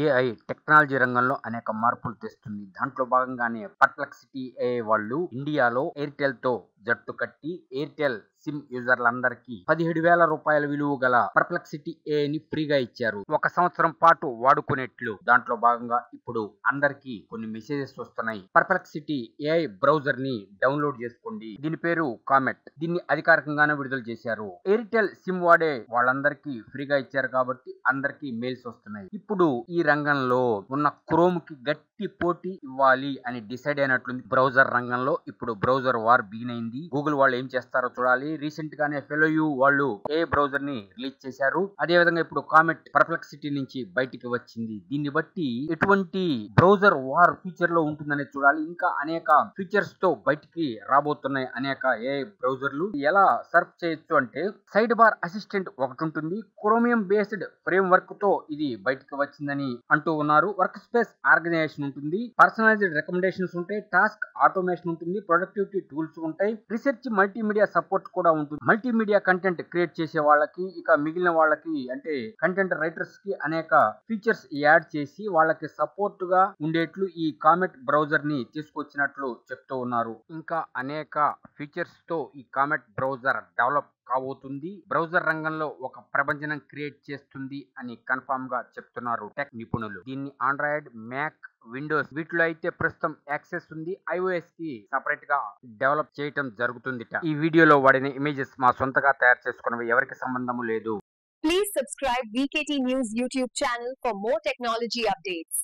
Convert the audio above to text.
AI technology రంగంలో అనేక మార్పులు తెస్తుంది. దాంట్లో భాగంగానే పర్ప్లెక్సిటీ ఏఐ వాళ్ళు ఇండియాలో ఎయిర్టెల్ తో జట్టు కట్టి ఎయిర్టెల్ సిమ్ యూజర్లందరికీ 17,000 రూపాయల విలువ గల పర్ప్లెక్సిటీ ఏఐని ఫ్రీగా ఇచ్చారు. 1 సంవత్సరం పాటు వాడుకునేట్లు. దాంట్లో భాగంగా ఇప్పుడు అందరికీ కొన్ని మెసేజెస్ వస్తున్నాయి. పర్ప్లెక్సిటీ ఏఐ బ్రౌజర్ ని డౌన్లోడ్ చేసుకోండి. దీని పేరు కామెట్. దీన్ని అధికారికంగానే విడుదల చేశారు. ఎయిర్టెల్ సిమ్ వాడే వాళ్ళందరికీ ఫ్రీగా ఇచ్చారు కాబట్టి అందరికీ మెయిల్స్ వస్తున్నాయి. ఇప్పుడు ఈ రంగంలో ఉన్న క్రోమ్ కి గట్టి పోటీ ఇవ్వాలి అని డిసైడ్ అయినట్లుంది. బ్రౌజర్ రంగంలో ఇప్పుడు బ్రౌజర్ వార్ బిగిన్ అయింది. గూగుల్ వాళ్ళు ఏం చేస్తారో చూడాలి. రీసెంట్ గానే ఫెలోయూ వాళ్ళు ఏ బ్రౌజర్ ని రిలీజ్ చేశారు. అదే విధంగా ఇప్పుడు కామెట్ పర్ప్లెక్సిటీ నుంచి బయటికి వచ్చింది. దీన్ని బట్టి ఎటువంటి బ్రౌజర్ వార్ ఫ్యూచర్ లో ఉంటుందని చూడాలి. ఇంకా అనేక ఫీచర్స్ తో బయటికి రాబోతున్నాయి అనేక ఏ బ్రౌజర్లు. ఎలా సర్ఫ్ చేయొచ్చు అంటే సైడ్ బార్ అసిస్టెంట్ ఒకటి ఉంటుంది. క్రోమియం బేస్డ్ ఫ్రేమ్ వర్క్ తో ఇది బయటికి వచ్చిందని అంటూ ఉన్నారు. వర్క్ స్పేస్ ఆర్గనైజేషన్ ఉంటుంది. పర్సనలైజ్డ్ రికమెండేషన్స్ ఉంటాయి. టాస్క్ ఆటోమేషన్ ఉంటుంది. ప్రొడక్టివిటీ టూల్స్ ఉంటాయి. రీసెర్చ్ మల్టీమీడియా సపోర్ట్ కూడా ఉంటుంది. మల్టీమీడియా కంటెంట్ క్రియేట్ చేసే వాళ్ళకి ఇక మిగిలిన వాళ్ళకి అంటే కంటెంట్ రైటర్స్ కి అనేక ఫీచర్స్ యాడ్ చేసి వాళ్ళకి సపోర్ట్ గా ఉండేట్లు ఈ కామెట్ బ్రౌజర్ ని తీసుకొచ్చినట్లు చెప్తూ ఉన్నారు. ఇంకా అనేక ఫీచర్స్ తో ఈ కామెట్ బ్రౌజర్ డెవలప్ కాబోతుంది. బ్రౌజర్ రంగంలో ఒక ప్రభంజనం క్రియేట్ చేస్తుంది అని కన్ఫర్మ్ గా చెప్తున్నారు టెక్ నిపుణులు. దీన్ని ఆండ్రాయిడ్, మ్యాక్, విండోస్ వీటిలో అయితే ప్రస్తుతం యాక్సెస్ ఉంది. iOS కి సపరేట్ గా డెవలప్ చేయటం జరుగుతుందిట. ఈ వీడియోలో వాడిన ఇమేజెస్ మా సొంతగా తయారు చేసుకున్నవి, ఎవరికి సంబంధం లేదు. Please subscribe VKT News YouTube channel for more technology updates.